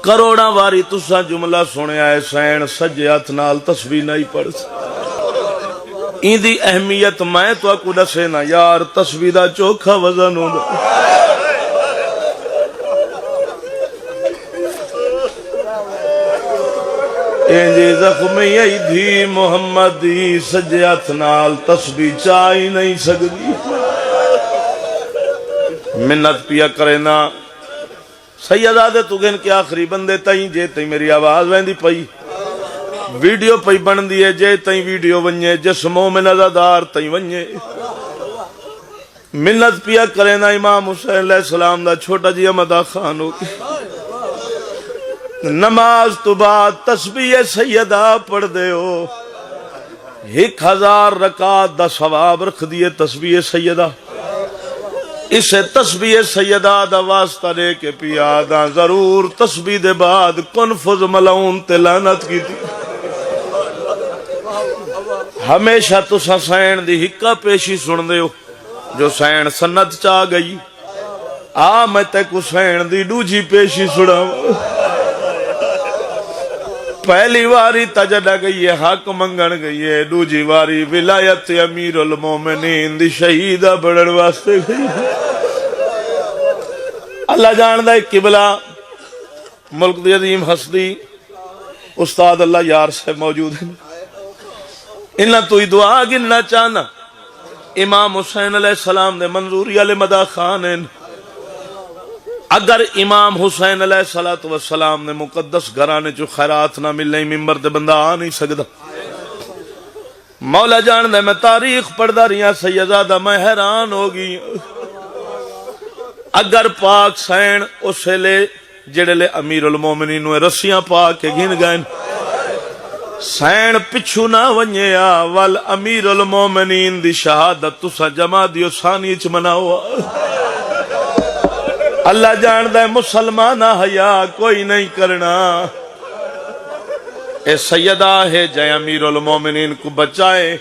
کروڑا واری تسا جملہ سنیا ہے سین سجے ہاتھ نال تسبیح نہیں پڑھ ایندی اہمیت میں تو کو دسے نا یار تسبیح دا چوکھا وزن ہوندا انجی زخمی ایدھی محمد دی سجے ہاتھ نال تسبیح چاہی نہیں سکتی منت پیا کرے نا سیدہ دے تو گن کے آخری بندے تائیں جے تائیں میری آواز ویندی پئی ویڈیو پئی بن دیئے جے تائیں ویڈیو ونجے جسموں میں نظردار تائیں ونجے منت پیا کرے نا امام حسین علیہ السلام دا چھوٹا جی امدہ خانو نماز تو بعد تسبیح سیدہ پڑھ دے ہو 1000 رکعت دا ثواب رکھ دیئے تسبیح سیدہ اسے تسبیح سیدہ دا واسطہ لے کے پیادا ضرور تسبیح دے بعد کنفذ ملعون تے لعنت کی تھی ہمیشہ تو سین دی ہکا پیشی سن دے ہو جو سین سنت چاہ گئی میں تے کو سین دی دوجی پیشی سنا پہلی واری تجدہ گئی ہے حق منگن گئی ہے دوجی واری ولایت امیر المومنین دی شہیدہ بڑھن واسطے گئی ہے اللہ جاندہ ایک قبلہ ملک دی عظیم ہستی استاد اللہ یار سے موجود ہیں انہاں تو ہی دعا گننا چاہنا امام حسین علیہ السلام نے منظوری علیہ مدہ خان ہیں اگر امام حسین علیہ السلام نے مقدس گھرانے جو خیرات نہ ملنے ممبر دے بندہ آ نہیں سکتا مولا جان دے میں تاریخ پڑھدا رہیا سیدزادہ میں حیران ہوگی اگر پاک سین اسے لے جڑے لے امیر المومنین ہوئے رسیاں پاک کے گھن گئے سین پچھو نہ ونجیا وال امیر المومنین دی شہادت تسا جمع دیو ثانی چ مناؤ اللہ جاندہ ہے مسلمانہ حیا کوئی نہیں کرنا اے سیدہ ہے جائے امیر المومنین کو بچائے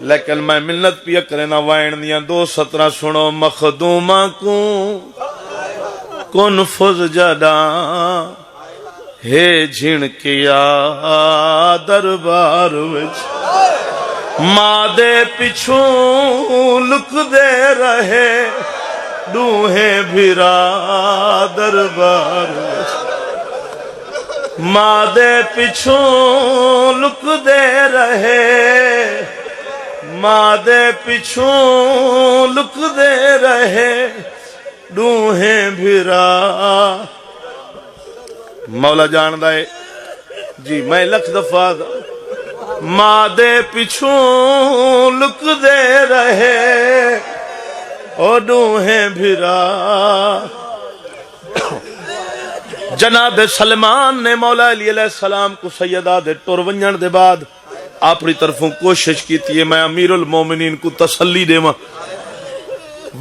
لیکن میں منت پیا کرنا وائن دیا 2:17 سنو مخدومہ کو کنفذ جدا ہے جھنکیا دربار وچ مادے پچھوں لک دے رہے دوہیں بھرا دربار مادے پچھوں لک دے رہے مادے پچھوں لک دے رہے دوہیں بھرا مولا جاندہ ہے جی میں لکھ دفعہ مادے پچھوں لک دے رہے دوہیں بھرا جناب سلمان نے مولا علی علیہ السلام کو سیدہ دے ٹور ونجن دے بعد اپنی طرفوں کوشش کی تھی میں امیر المومنین کو تسلی دے ماں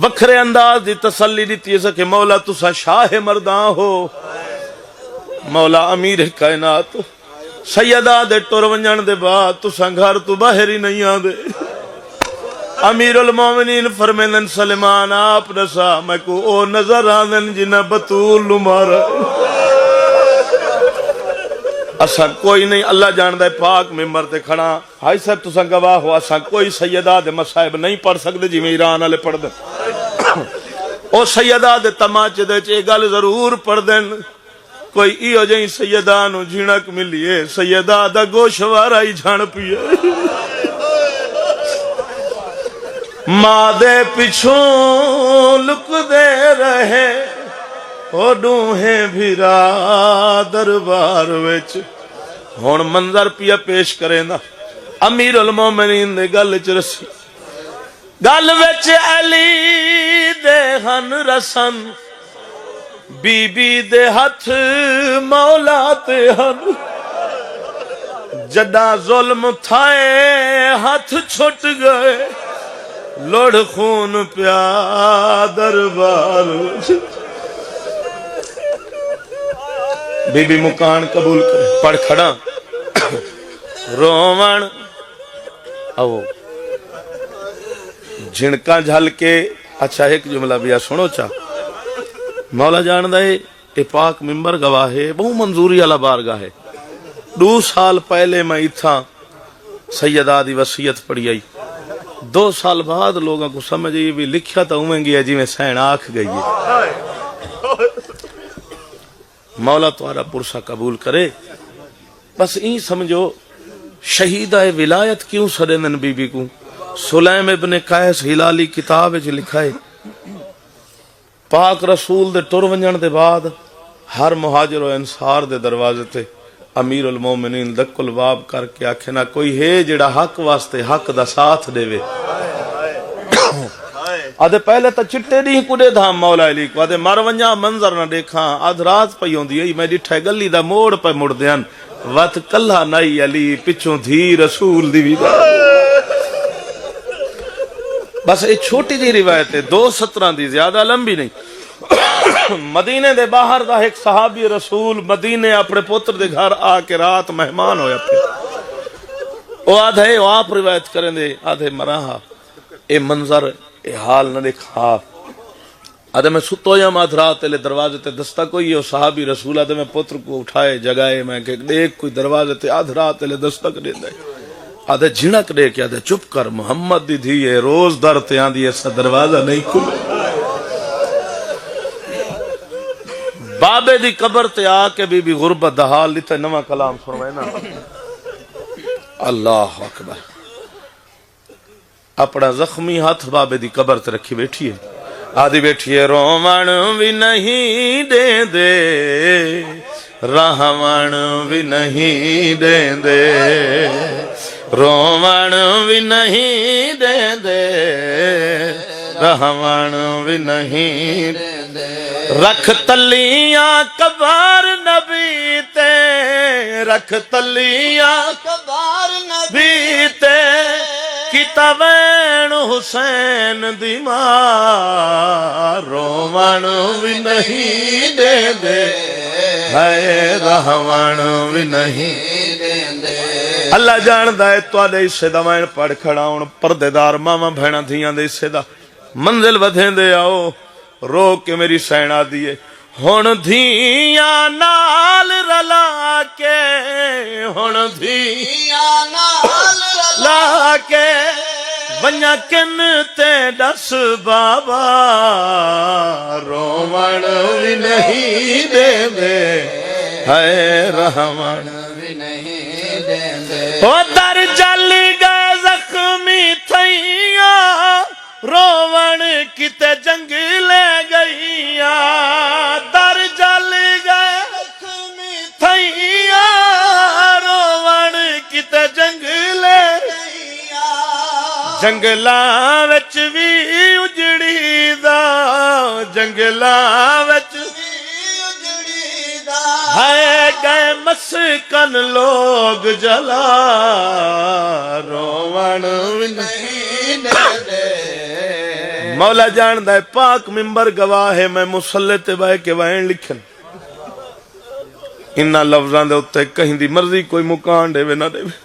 وکھرے انداز دی تسلی دیتی ہے کہ مولا تسا شاہ مردان ہو مولا امیر کائنات سیدہ دے ٹور ونجن دے بعد تسا گھر تو باہر ہی نہیں آدے امیر المومنین فرمیدن سلمان آپ نسا میں کو او نظر آدن جنہ بطول نمارا اساں کوئی نہیں اللہ جاندہ ہے پاک ممبر تے کھڑا ہائی صاحب تساں گواہ ہو اساں کوئی سیدہ دے مسائب نہیں پڑھ سکتے جی میں ایران والے پڑھ دیں او سیدہ دے تماچے دے چے گل ضرور پڑھ دیں کوئی ایو جائیں سیدہ نو جھنک ملیے سیدہ دا گوشوارا ہی جھان پیے مادے پچھوں لک دے رہے دوہیں بھرا دربار وچ ہن منظر پیا پیش کرے نا امیر المومنین دے گل چ رسی گل وچ علی دے ہن رسن بی بی دے ہتھ مولا تے ہن جدا ظلم تھائے ہاتھ چھٹ گئے لڑ خون پیا دربار بی بی مکان قبول کرے پڑھ کھڑا رومن او جھنکا جھل کے اچھا ایک جملہ بھی سنو چاہ مولا جان دے یہ پاک ممبر گواہ ہے، بہو منظوری والا بارگاہ ہے۔ 2 سال پہلے میں اتھا سیدہ دی وصیت پڑھی آئی، 2 سال بعد لوگوں کو سمجھ آئی بھی لکھیا تو ہوئیں گی جی میں سین آکھ گئی ہے۔ مولا تمہارا پرسہ قبول کرے۔ بس این سمجھو شہیدہ ولایت کیوں سڑن بی بی کو؟ سلیم ابن قیس ہلالی کتاب وچ لکھا ہے پاک رسول دے ٹر ونجن دے بعد ہر مہاجر و انصار دے دروازے تے امیر المومنین دک الباب کر کے آکھے نہ کوئی ہے جڑا حق واسطے حق دا ساتھ دے وے۔ آدھے پہلے تا چٹے نہیں کڑے دھام مولا علی کو، آدھے مر ونجا منظر نہ دیکھاں، آدھ رات پہ ہوندی ہے میں ڈٹھے گلی دا موڑ پہ مڑ دیاں وقت کلہ نائی علی پچھوں دھی رسول دی ویدہ۔ بس ایک چھوٹی دی روایت ہے 2:17 دی، زیادہ لمبی نہیں۔ مدینے دے باہر دا ایک صحابی رسول مدینے اپنے پتر دے گھر آ کے رات مہمان ہویا پھر وہ آدھے وہ آپ روایت کریں دے آدھے مراہا اے منظر اے حال نہ دیکھا، آدھے میں ستو یا مادھ رات لے دروازے تے دستہ کوئی ہے صحابی رسول، آدھے میں پتر کو اٹھائے جگائے میں کہ دیکھ کوئی دروازے تے آدھ رات لے دستک دے دے، آدھے جھنک دے کے آدھے چپ کر محمد دی دھی ہے روز در تے آن دی ایسا دروازہ نہیں کھلے۔ بابے دی قبر تے آ کے بی بی غربت دا حال لیتے نواں کلام سنوائے نا۔ اللہ اکبر، اپنا زخمی ہاتھ بابے دی قبر تے رکھی بیٹھی ہے، آدھی بیٹھی ہے رومن بھی نہیں دے دے رحمن بھی نہیں دے دے رومن بھی نہیں دے دے رحمن بھی نہیں دے دے رکھ تلیاں قبر نبی تے رکھ تلیاں قبر نبی تے کتابین حسین دی ماں رومن بھی نہیں دے دے ہے رحمن بھی نہیں دے دے۔ اللہ جاندہ ہے تو آدھے اسے دا میں پڑھ کھڑا ہوں پردے دار ماما بھینا دھیاں دے اسے دا منزل بدھیں دے آؤ رو کے میری سینہ دیئے ہون دھیاں نال رلا کے ہون دھیاں نال رلا کے ونیا کن تے دس بابا رومن بھی نہیں دے دے ہے رحمن بھی نہیں دے دے او در جل گئے زخمی تھیاں رومن کتے جنگ لے گئیاں در جل گئے زخمی تھیاں رومن کتے جنگ لے جنگلاں وچ بھی اجڑی دا جنگلاں وچ بھی اجڑی دا ہے گئے مسکن لوگ جلا رومن نہیں دے دے۔ مولا جاندہ ہے پاک ممبر گواہ ہے میں مسلح تے بائے کے وائن لکھن انہا لفظان دے اتے کہیں دی مرضی کوئی مکان دے وے نہ دے وے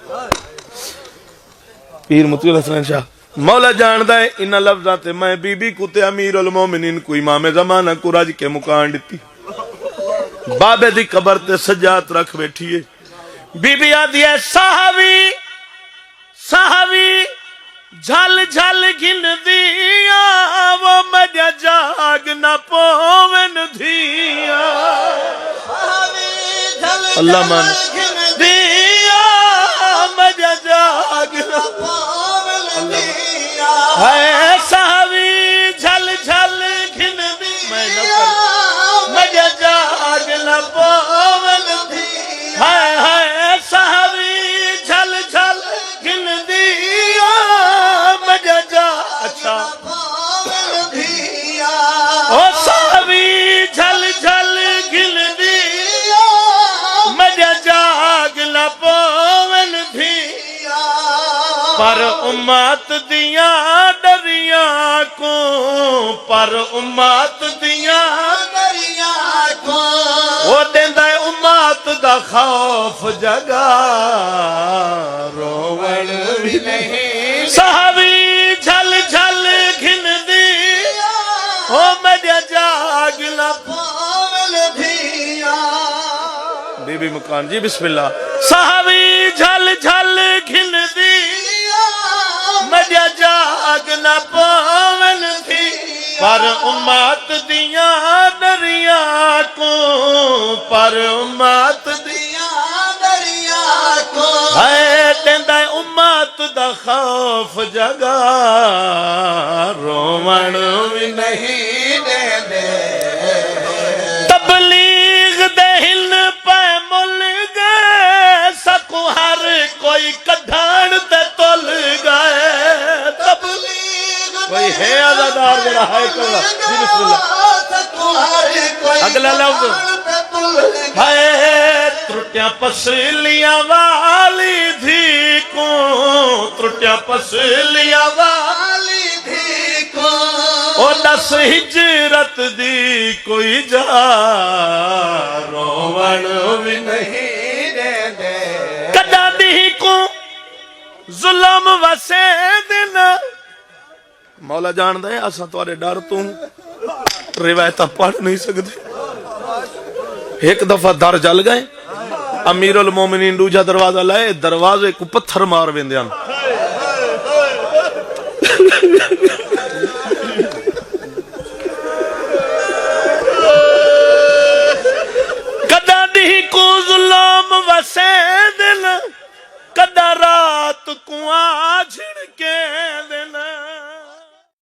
پیر مطیع الحسن شاہ مولا جاندہ ہے انہا لفظان تے میں بی بی کو تے امیر المومنین کو امام زمانہ کو راج کے مکان دیتی بابے دی قبر تے سجات رکھ بیٹھی ہے بی بی آدھی ہے صحابی صحابی جھل جھل گن دیا وہ مجھے جاگ نہ پوون دیا اللہ مان دیا مجھے جاگ نہ پوون دیا ہے صحابی جھل جھل گن دیا مجھے جاگ نہ پوون دیا ہے صحابی جھل جھل گن دیا مجھے جا اچھا او صحابی جھل جھل گن دیا مجھے جاگ نہ پوون دیا پر امت دیا ڈریاں کو پر امت دیا ڈریاں کو وہ دیندہ امت دا خوف جگا روون بھی نہیں صحابی جھل جھل گھن دیا او مجھے جاگ نہ پاول دیا بی بی مکان جی بسم اللہ صحابی جھل جھل گھن دی مجھا جاگ نہ پاون تھی پر امت دیاں دریا کو پر امت دیاں دریا کو ہے تیندہ امت دا خوف جگا رومن بھی نہیں دے دے تبلیغ دے ہل پہ مل گئے سکو ہر کوئی کڈھان تے تل گئے تبلیغ کوئی ہے عزادار جڑا ہے کرنا جی بسم اللہ اگلا لفظ ہے ترٹیاں پسلیاں والی دھی کو ترٹیاں پسلیاں والی دھی کو او دس ہجرت دی کوئی جا روون بھی نہیں دے دے کدا دی کو ظلم وسے دن مولا جان دے اساں تواڈے ڈر تو روایتاں پڑھ نہیں سکتے ایک دفعہ در جل گئے امیر المومنین دوجا دروازہ لائے دروازے کو پتھر مار ویندیاں کدا دی کو ظلم وسے دل کدا رات کو